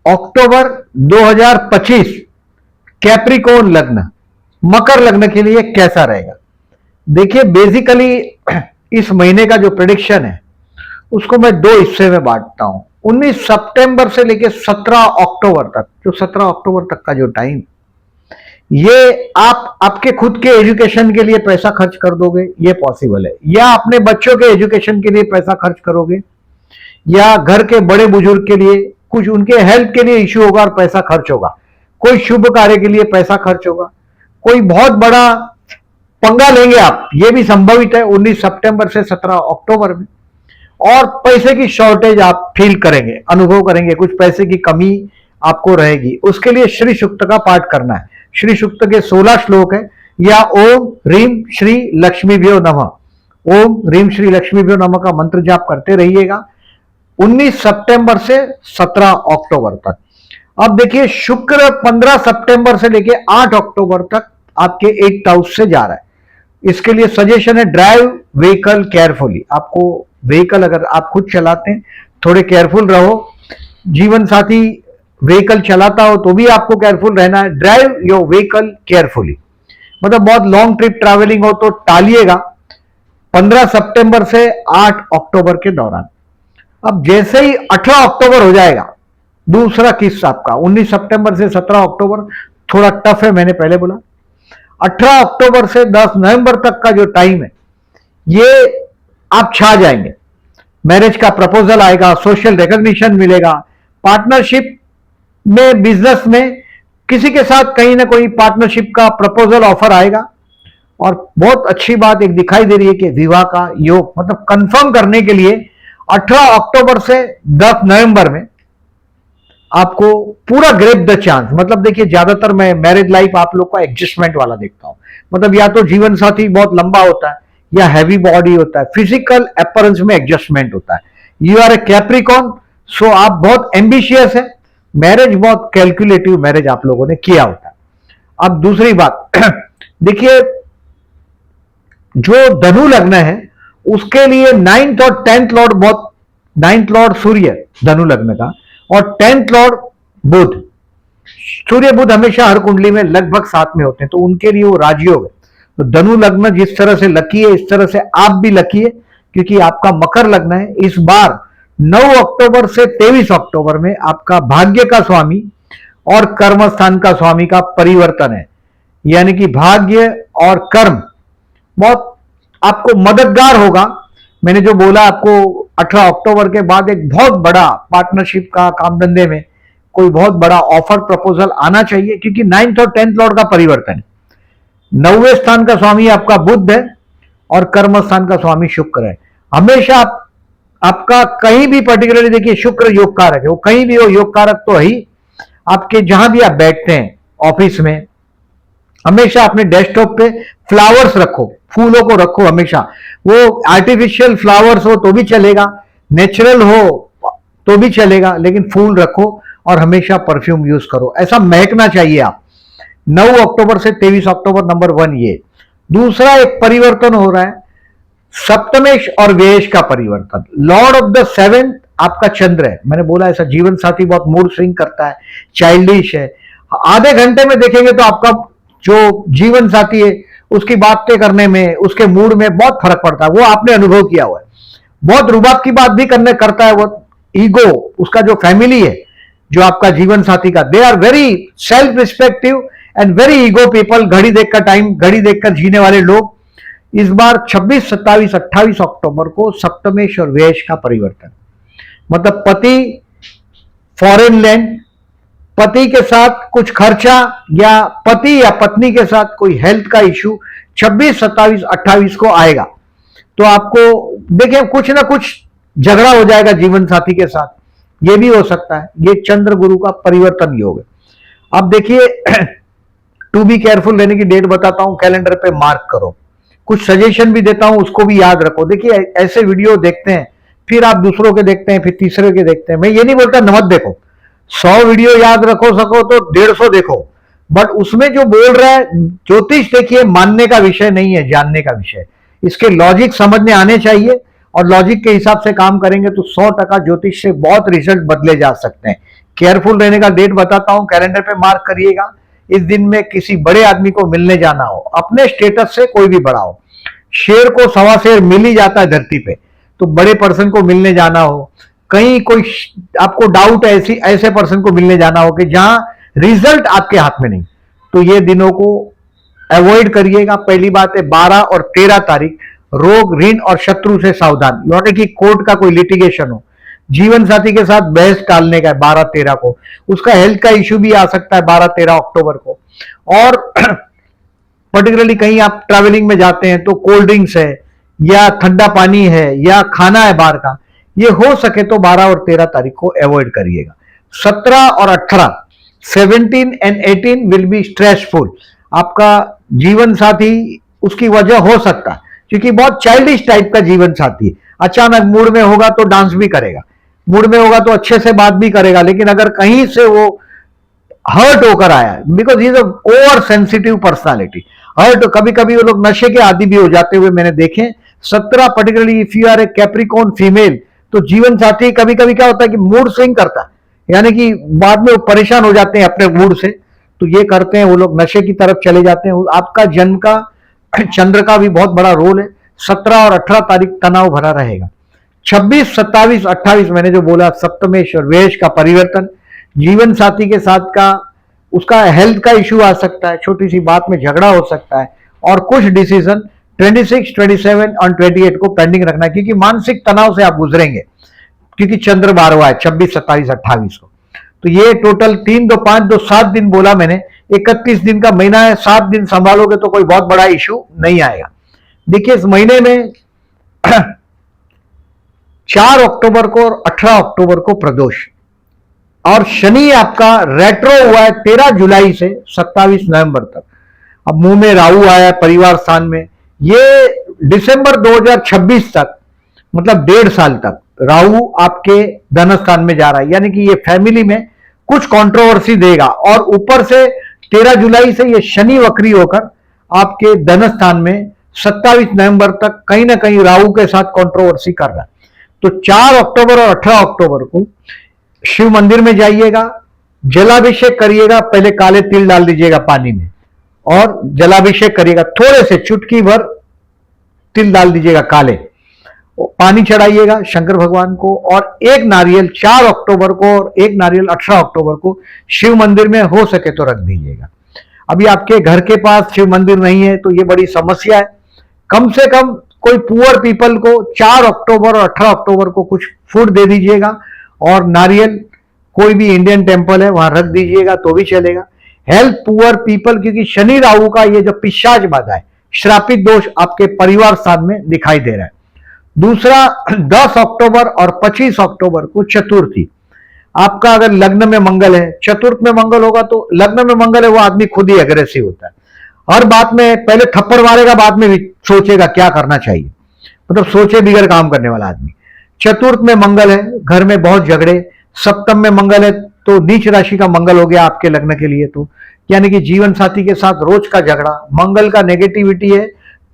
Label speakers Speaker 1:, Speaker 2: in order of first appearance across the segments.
Speaker 1: अक्टूबर 2025 Capricorn लग्न, मकर लग्न के लिए कैसा रहेगा? देखिए बेसिकली इस महीने का जो प्रेडिक्शन है उसको मैं दो हिस्से में बांटता हूं। 19 सितंबर से लेकर 17 अक्टूबर तक, जो 17 अक्टूबर तक का जो टाइम, ये आप आपके खुद के एजुकेशन के लिए पैसा खर्च कर दोगे, ये पॉसिबल है, या अपने बच्चों के एजुकेशन के लिए पैसा खर्च करोगे, या घर के बड़े बुजुर्ग के लिए कुछ उनके हेल्थ के लिए इश्यू होगा और पैसा खर्च होगा, कोई शुभ कार्य के लिए पैसा खर्च होगा, कोई बहुत बड़ा पंगा लेंगे आप, ये भी संभवित है 19 सितंबर से 17 अक्टूबर में, और पैसे की शॉर्टेज आप फील करेंगे, अनुभव करेंगे, कुछ पैसे की कमी आपको रहेगी। उसके लिए श्री सूक्त का पाठ करना है। श्री सूक्त के 16 श्लोक है, या ओम ह्रीम श्री लक्ष्मीभ्यो नमः, ओम ह्रीम श्री लक्ष्मीभ्यो नमः का मंत्र जाप करते रहिएगा 19 सितंबर से 17 अक्टूबर तक। अब देखिए शुक्र 15 सितंबर से लेके 8 अक्टूबर तक आपके 8th हाउस से जा रहा है। इसके लिए सजेशन है ड्राइव व्हीकल केयरफुली। आपको व्हीकल अगर आप खुद चलाते हैं थोड़े केयरफुल रहो, जीवन साथी व्हीकल चलाता हो तो भी आपको केयरफुल रहना है। ड्राइव योर व्हीकल केयरफुली, मतलब बहुत लॉन्ग ट्रिप ट्रैवलिंग हो तो टालिएगा 15 सितंबर से 8 अक्टूबर के दौरान। अब जैसे ही 18 अक्टूबर हो जाएगा, दूसरा किस्सा आपका 19 सितंबर से 17 अक्टूबर थोड़ा टफ है, मैंने पहले बोला। 18 अक्टूबर से 10 नवंबर तक का जो टाइम है, ये आप छा जाएंगे। मैरिज का प्रपोजल आएगा, सोशल रिकॉग्निशन मिलेगा, पार्टनरशिप में, बिजनेस में किसी के साथ कहीं ना कोई पार्टनरशिप का प्रपोजल ऑफर आएगा। और बहुत अच्छी बात एक दिखाई दे रही है कि विवाह का योग, मतलब कंफर्म करने के लिए 18 अक्टूबर से 10 नवंबर में आपको पूरा ग्रेप द चांस। मतलब देखिए ज्यादातर मैं मैरिज लाइफ आप लोग का एडजस्टमेंट वाला देखता हूं, मतलब या तो जीवन साथी बहुत लंबा होता है या हैवी बॉडी होता है, फिजिकल अपीयरेंस में एडजस्टमेंट होता है। यू आर ए कैप्रिकॉर्न, सो आप बहुत एम्बिशियस है, मैरिज बहुत कैलकुलेटिव मैरिज आप लोगों ने किया होता है। अब दूसरी बात देखिए जो धनु लग्न है उसके लिए 9th और 10th लॉर्ड बहुत, 9th लॉर्ड सूर्य धनु लग्न का और 10th लॉर्ड बुध, सूर्य बुध हमेशा हर कुंडली में लगभग साथ में होते हैं, तो उनके लिए वो राजयोग है। तो धनु लग्न जिस तरह से लकी है, इस तरह से आप भी लकी है, क्योंकि आपका मकर लग्न है। इस बार 9 अक्टूबर से 23 अक्टूबर में आपका भाग्य का स्वामी और कर्म स्थान का स्वामी का परिवर्तन है, यानी कि भाग्य और कर्म बहुत आपको मददगार होगा। मैंने जो बोला आपको 18 अक्टूबर के बाद एक बहुत बड़ा पार्टनरशिप का, काम धंधे में कोई बहुत बड़ा ऑफर प्रपोजल आना चाहिए, क्योंकि 9th और 10th लॉर्ड का परिवर्तन है। 9वें स्थान का स्वामी आपका बुध है और कर्म स्थान का स्वामी शुक्र है। हमेशा आपका कहीं भी पर्टिकुलरली देखिए शुक्र योग कारक है, वो कहीं भी हो योग कारक तो ही आपके, जहां भी आप बैठते हैं ऑफिस में, हमेशा अपने डेस्कटॉप पे फ्लावर्स रखो, फूलों को रखो हमेशा। वो आर्टिफिशियल फ्लावर्स हो तो भी चलेगा, नेचुरल हो तो भी चलेगा, लेकिन फूल रखो और हमेशा परफ्यूम यूज करो, ऐसा महकना चाहिए आप। 9 अक्टूबर से 23 अक्टूबर नंबर 1 ये। दूसरा एक परिवर्तन हो रहा है सप्तमेश और व्ययेश का परिवर्तन। लॉर्ड ऑफ द 7th आपका चंद्र है। मैंने बोला ऐसा जीवन साथी बहुत मूड स्विंग करता है, चाइल्डिश है। आधे घंटे में देखेंगे तो आपका जो जीवन साथी है उसकी बातें करने में, उसके मूड में बहुत फर्क पड़ता है, वो आपने अनुभव किया हुआ है। बहुत रुबाब की बात भी करता है वो। ईगो, उसका जो फैमिली है, जो आपका जीवन साथी का, they are very self respective and very ego people. घड़ी देखकर टाइम, घड़ी देखकर जीने वाले लोग। इस बार 26, 27, 28 अक्टूबर को सप्तमेश और व्ययेश का परिवर्तन, मतलब पति फॉरेन लैंड, पति के साथ कुछ खर्चा, या पति या पत्नी के साथ कोई हेल्थ का इश्यू 26, 27, 28 को आएगा। तो आपको देखिए कुछ ना कुछ झगड़ा हो जाएगा जीवन साथी के साथ, ये भी हो सकता है। ये चंद्र गुरु का परिवर्तन योग है। अब देखिए टू बी केयरफुल रहने की डेट बताता हूं, कैलेंडर पे मार्क करो। कुछ सजेशन भी देता हूं, उसको भी याद रखो। देखिए ऐसे वीडियो देखते हैं, फिर आप दूसरों के देखते हैं, फिर तीसरे के देखते हैं। मैं ये नहीं बोलता नमत देखो, 100 वीडियो याद रखो सको तो 150 देखो, बट उसमें जो बोल रहा है ज्योतिष, देखिए मानने का विषय नहीं है, जानने का विषय। इसके लॉजिक समझ में आने चाहिए, और लॉजिक के हिसाब से काम करेंगे तो 100% ज्योतिष से बहुत रिजल्ट बदले जा सकते हैं। केयरफुल रहने का डेट बताता हूं, कैलेंडर पे मार्क करिएगा। इस दिन में किसी बड़े आदमी को मिलने जाना हो, अपने स्टेटस से कोई भी बड़ा हो, शेर को सवा शेर मिल ही जाता है धरती पे, तो बड़े पर्सन को मिलने जाना हो, कहीं कोई आपको डाउट है ऐसे पर्सन को मिलने जाना हो कि जहां रिजल्ट आपके हाथ में नहीं, तो ये दिनों को अवॉइड करिएगा। पहली बात है 12 और 13 तारीख रोग, ऋण और शत्रु से सावधान, यानी कि कोर्ट का कोई लिटिगेशन हो, जीवन साथी के साथ बहस टालने का है 12-13 को, उसका हेल्थ का इश्यू भी आ सकता है 12-13 अक्टूबर को। और पर्टिकुलरली कहीं आप ट्रैवलिंग में जाते हैं तो कोल्ड ड्रिंक्स है या ठंडा पानी है या खाना है बाहर का, ये हो सके तो 12 और 13 तारीख को अवॉइड करिएगा। 17 और 18, 17 एंड 18 विल बी स्ट्रेसफुल। आपका जीवन साथी उसकी वजह हो सकता है क्योंकि बहुत चाइल्डिश टाइप का जीवन साथी, अचानक मूड में होगा तो डांस भी करेगा, मूड में होगा तो अच्छे से बात भी करेगा, लेकिन अगर कहीं से वो हर्ट होकर आया, because he is over sensitive personality, hurt, कभी कभी वो लोग नशे के आदि भी हो जाते हुए मैंने देखे। 17 particularly if you are a Capricorn female, तो जीवन साथी कभी कभी क्या होता है कि मूड स्विंग करता है, यानी कि बाद में वो परेशान हो जाते हैं अपने मूड से, तो ये करते हैं वो लोग, नशे की तरफ चले जाते हैं। आपका जन्म का चंद्र का भी बहुत बड़ा रोल है। 17 और 18 तारीख तनाव भरा रहेगा। 26, 27, 28 मैंने जो बोला सप्तमेश और व्ययश का परिवर्तन, जीवन साथी के साथ का उसका हेल्थ का इश्यू आ सकता है, छोटी सी बात में झगड़ा हो सकता है, और कुछ डिसीजन 26, 27 और 28 को पेंडिंग रखना है क्योंकि मानसिक तनाव से आप गुजरेंगे, क्योंकि चंद्र 12वां है 26, 27, 28 को। तो ये टोटल 3, 2, 5, 2, 7 दिन बोला मैंने, 31 दिन का महीना है, 7 दिन संभालोगे तो कोई बहुत बड़ा इश्यू नहीं आएगा। देखिए इस महीने में 4 अक्टूबर को और 18 अक्टूबर को प्रदोष, और शनि आपका रेट्रो हुआ है 13 जुलाई से 27 नवंबर तक। अब मुंह में राहु आया है परिवार स्थान में, ये दिसंबर 2026 तक, मतलब 1.5 साल तक राहु आपके धन स्थान में जा रहा है, यानी कि ये फैमिली में कुछ कंट्रोवर्सी देगा। और ऊपर से 13 जुलाई से ये शनि वक्री होकर आपके धन स्थान में 27 नवंबर तक कहीं ना कहीं राहु के साथ कंट्रोवर्सी कर रहा है। तो 4 अक्टूबर और 18 अक्टूबर को शिव मंदिर में जाइएगा, जलाभिषेक करिएगा, पहले काले तिल डाल दीजिएगा पानी में और जलाभिषेक करिएगा, थोड़े से चुटकी भर तिल डाल दीजिएगा काले, पानी चढ़ाइएगा शंकर भगवान को, और एक नारियल 4 अक्टूबर को और एक नारियल 18 अक्टूबर को शिव मंदिर में हो सके तो रख दीजिएगा। अभी आपके घर के पास शिव मंदिर नहीं है तो ये बड़ी समस्या है, कम से कम कोई पुअर पीपल को 4 अक्टूबर और 18 अक्टूबर को कुछ फूड दे दीजिएगा, और नारियल कोई भी इंडियन टेम्पल है वहां रख दीजिएगा तो भी चलेगा। हेल्थ पुअर पीपल, क्योंकि शनि राहु का ये जो पिशाच बाधा है, श्रापित दोष आपके परिवार स्थान में दिखाई दे रहा है। दूसरा 10 अक्टूबर और 25 अक्टूबर को चतुर्थी, आपका अगर लग्न में मंगल है, चतुर्थ में मंगल होगा तो लग्न में मंगल है वो आदमी खुद ही एग्रेसिव होता है, हर बात में पहले थप्पड़ मारेगा बाद में सोचेगा क्या करना चाहिए, मतलब सोचे बिगड़ काम करने वाला आदमी। चतुर्थ में मंगल है, घर में बहुत झगड़े। सप्तम में मंगल है तो नीच राशि का मंगल हो गया आपके लग्न के लिए, तो यानी कि जीवन साथी के साथ रोज का झगड़ा, मंगल का नेगेटिविटी है।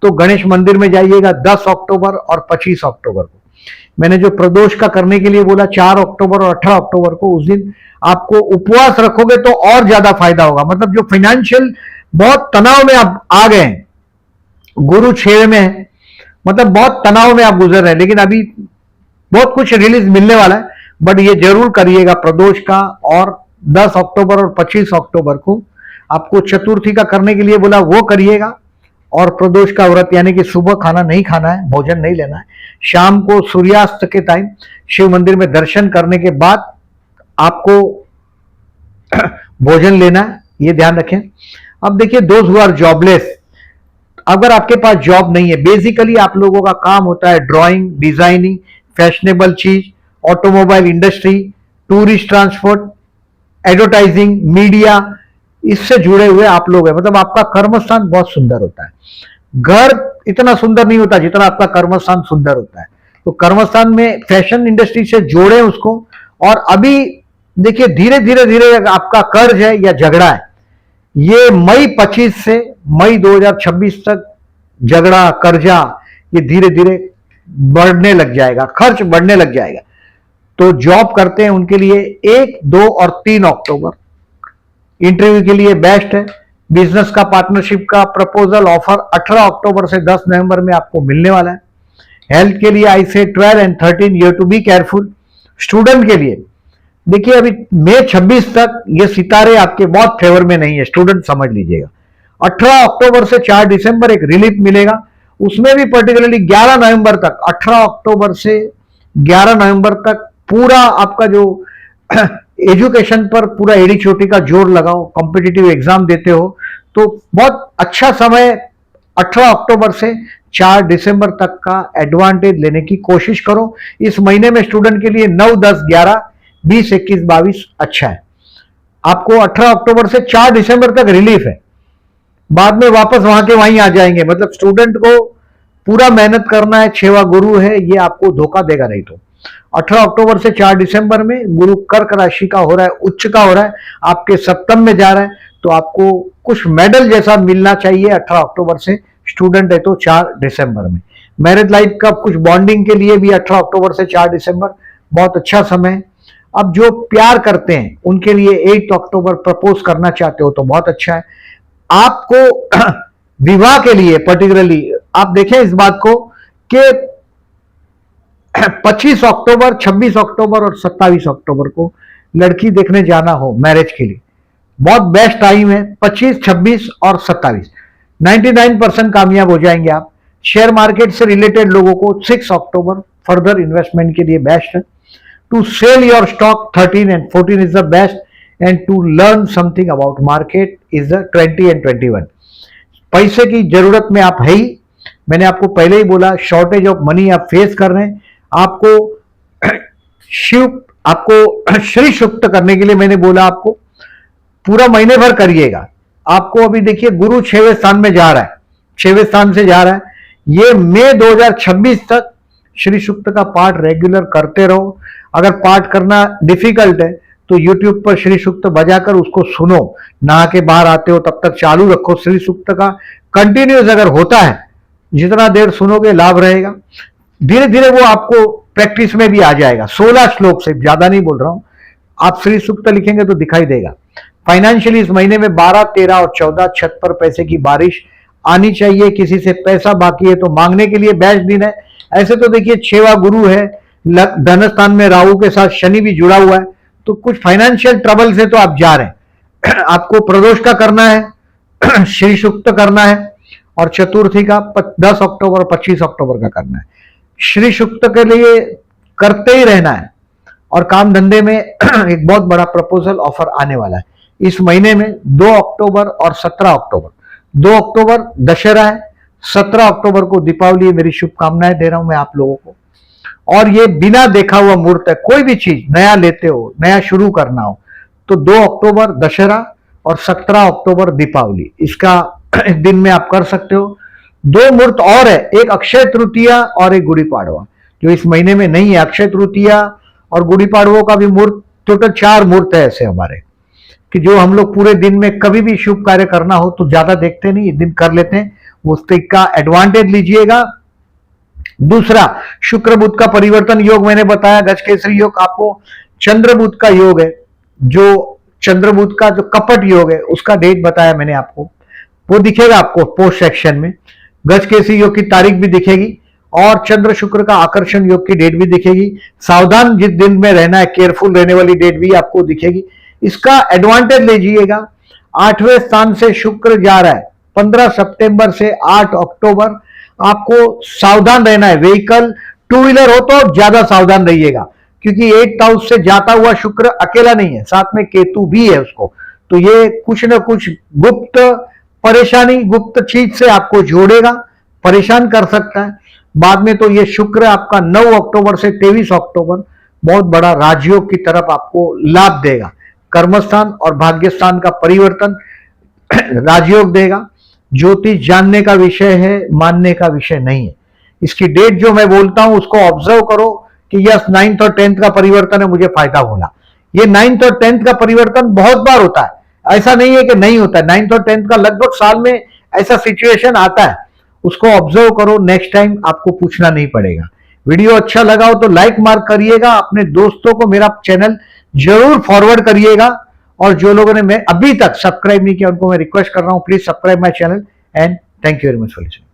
Speaker 1: तो गणेश मंदिर में जाइएगा 10 अक्टूबर और 25 अक्टूबर को। मैंने जो प्रदोष का करने के लिए बोला 4 अक्टूबर और 18 अक्टूबर को, उस दिन आपको उपवास रखोगे तो और ज्यादा फायदा होगा। मतलब जो फाइनेंशियल बहुत तनाव में आप आ गए, गुरु 6 में है, मतलब बहुत तनाव में आप गुजर रहे हैं, लेकिन अभी बहुत कुछ रिलीज मिलने वाला है, बट ये जरूर करिएगा प्रदोष का। और 10 अक्टूबर और 25 अक्टूबर को आपको चतुर्थी का करने के लिए बोला, वो करिएगा। और प्रदोष का व्रत यानी कि सुबह खाना नहीं खाना है, भोजन नहीं लेना है, शाम को सूर्यास्त के टाइम शिव मंदिर में दर्शन करने के बाद आपको भोजन लेना है, ये ध्यान रखें। अब देखिए दोज हु आर जॉबलेस, अगर आपके पास जॉब नहीं है, बेसिकली आप लोगों का काम होता है ड्राइंग, डिजाइनिंग, फैशनेबल चीज, automobile industry, tourist transport, advertising, media, इससे जुड़े हुए आप लोग हैं। मतलब आपका कर्मस्थान बहुत सुंदर होता है, घर इतना सुंदर नहीं होता जितना आपका कर्मस्थान सुंदर होता है। तो कर्मस्थान में फैशन इंडस्ट्री से जोड़े उसको। और अभी देखिए धीरे धीरे धीरे आपका कर्ज है या झगड़ा है, ये मई 25 से मई 2026 तक झगड़ा, कर्जा, ये धीरे धीरे बढ़ने लग जाएगा, खर्च बढ़ने लग जाएगा। तो जॉब करते हैं उनके लिए 1, 2 और 3 अक्टूबर इंटरव्यू के लिए बेस्ट है। बिजनेस का, पार्टनरशिप का प्रपोजल ऑफर 18 अक्टूबर से 10 नवंबर में आपको मिलने वाला है। हेल्थ के लिए I say 12 and 13 year to be careful. Student के लिए देखिए अभी मई 26 तक ये सितारे आपके बहुत फेवर में नहीं है, स्टूडेंट समझ लीजिएगा। 18 अक्टूबर से 4 दिसंबर एक रिलीफ मिलेगा, उसमें भी पर्टिकुलरली 11 नवंबर तक, 18 अक्टूबर से 11 नवंबर तक पूरा आपका जो एजुकेशन पर पूरा एड़ी चोटी का जोर लगाओ, कॉम्पिटिटिव एग्जाम देते हो तो बहुत अच्छा समय 18 अक्टूबर से 4 दिसंबर तक का एडवांटेज लेने की कोशिश करो। इस महीने में स्टूडेंट के लिए 9, 10, 11, 20, 21, 22 अच्छा है। आपको 18 अक्टूबर से 4 दिसंबर तक रिलीफ है, बाद में वापस वहां के वहीं आ जाएंगे। मतलब स्टूडेंट को पूरा मेहनत करना है, 6वां गुरु है, ये आपको धोखा देगा नहीं। तो 18 अक्टूबर से 4 दिसंबर में गुरु कर्क राशि का हो रहा है, उच्च का हो रहा है, आपके सप्तम में जा रहा है, तो आपको कुछ मेडल जैसा मिलना चाहिए 18 अक्टूबर से। स्टूडेंट है तो 4 दिसंबर में। मैरिज लाइफ का कुछ बॉन्डिंग के लिए भी 18 अक्टूबर से 4 दिसंबर बहुत अच्छा समय। अब जो प्यार करते हैं उनके लिए 8 अक्टूबर प्रपोज करना चाहते हो तो बहुत अच्छा है। आपको विवाह के लिए पर्टिकुलरली आप देखें इस बात को कि 25 अक्टूबर, 26 अक्टूबर और 27 अक्टूबर को लड़की देखने जाना हो मैरिज के लिए बहुत बेस्ट टाइम है। 25, 26 और 27 99% कामयाब हो जाएंगे आप। शेयर मार्केट से रिलेटेड लोगों को 6 अक्टूबर फर्दर इन्वेस्टमेंट के लिए बेस्ट है। To sell your stock 13 and 14 is the best, and to learn something about market is the 20 and 21। पैसे की जरूरत में आप है ही, मैंने आपको पहले ही बोला शॉर्टेज ऑफ मनी आप फेस कर रहे हैं। आपको श्री सुक्त करने के लिए मैंने बोला आपको पूरा महीने भर करिएगा। आपको अभी देखिए गुरु 6वें स्थान में जा रहा है, 6वें स्थान से जा रहा है। ये मई 2026 तक श्री सुक्त का पाठ रेगुलर करते रहो। अगर पाठ करना डिफिकल्ट है तो YouTube पर श्री सुक्त बजाकर उसको सुनो, नहा के बाहर आते हो तब तक चालू रखो। श्री सुक्त का कंटिन्यूस अगर होता है, जितना देर सुनोगे लाभ रहेगा। धीरे धीरे वो आपको प्रैक्टिस में भी आ जाएगा। 16 श्लोक से ज्यादा नहीं बोल रहा हूं, आप श्री सुक्त लिखेंगे तो दिखाई देगा। फाइनेंशियली इस महीने में 12, 13 और 14 छत पर पैसे की बारिश आनी चाहिए। किसी से पैसा बाकी है तो मांगने के लिए बेस्ट दिन है। ऐसे तो देखिए 6वां गुरु है, धन स्थान में राहु के साथ शनि भी जुड़ा हुआ है, तो कुछ फाइनेंशियल ट्रबल से तो आप जा रहे हैं। आपको प्रदोष का करना है, श्री सुक्त करना है, और चतुर्थी का 10 अक्टूबर 25 अक्टूबर का करना है। श्री सुक्त के लिए करते ही रहना है। और काम धंधे में एक बहुत बड़ा प्रपोजल ऑफर आने वाला है इस महीने में 2 अक्टूबर और 17 अक्टूबर। 2 अक्टूबर दशहरा है, 17 अक्टूबर को दीपावली। मेरी शुभकामनाएं दे रहा हूं मैं आप लोगों को। और ये बिना देखा हुआ मुहूर्त है, कोई भी चीज नया लेते हो, नया शुरू करना हो तो 2 अक्टूबर दशहरा और 17 अक्टूबर दीपावली, इसका दिन में आप कर सकते हो। 2 मुहूर्त और है, एक अक्षय तृतीया और एक गुड़ी पाड़वा, जो इस महीने में नहीं है। अक्षय तृतीया और गुड़ी पाड़वों का भी मुहूर्त, टोटल 4 मुहूर्त है ऐसे हमारे, कि जो हम लोग पूरे दिन में कभी भी शुभ कार्य करना हो तो ज्यादा देखते नहीं, एक दिन कर लेते हैं, उसका एडवांटेज लीजिएगा। दूसरा, शुक्र बुध का परिवर्तन योग मैंने बताया, गजकेसरी योग। आपको चंद्र बुध का योग है, जो चंद्र बुध का जो कपट योग है उसका डेट बताया मैंने आपको, वो दिखेगा आपको पोस्ट सेक्शन में। गजकेसरी योग की तारीख भी दिखेगी और चंद्र शुक्र का आकर्षण योग की डेट भी दिखेगी। सावधान जिस दिन में रहना है, केयरफुल रहने वाली डेट भी आपको दिखेगी। इसका एडवांटेज लीजिएगा। 8वें स्थान से शुक्र जा रहा है 15 सितंबर से 8 अक्टूबर। आपको सावधान रहना है। व्हीकल 2 व्हीलर हो तो ज्यादा सावधान रहिएगा, क्योंकि 8th हाउस से जाता हुआ शुक्र अकेला नहीं है, साथ में केतु भी है उसको, तो ये कुछ ना कुछ गुप्त परेशानी, गुप्त चीज से आपको जोड़ेगा, परेशान कर सकता है। बाद में तो ये शुक्र आपका 9 अक्टूबर से 23 अक्टूबर बहुत बड़ा राजयोग की तरफ आपको लाभ देगा। कर्मस्थान और भाग्यस्थान का परिवर्तन राजयोग देगा। ज्योतिष जानने का विषय है, मानने का विषय नहीं है। इसकी डेट जो मैं बोलता हूं उसको ऑब्जर्व करो कि यस 9th और 10th का परिवर्तन है, मुझे फायदा होगा। ये 9th और 10th का परिवर्तन बहुत बार होता है, ऐसा नहीं है कि नहीं होता है। 9th और 10th का लगभग साल में ऐसा सिचुएशन आता है, उसको ऑब्जर्व करो। नेक्स्ट टाइम आपको पूछना नहीं पड़ेगा। वीडियो अच्छा लगा हो तो लाइक मार्क करिएगा, अपने दोस्तों को मेरा चैनल जरूर फॉरवर्ड करिएगा, और जो लोगों ने मैं अभी तक सब्सक्राइब नहीं किया उनको मैं रिक्वेस्ट कर रहा हूं, please subscribe my channel, and thank you very much for listening.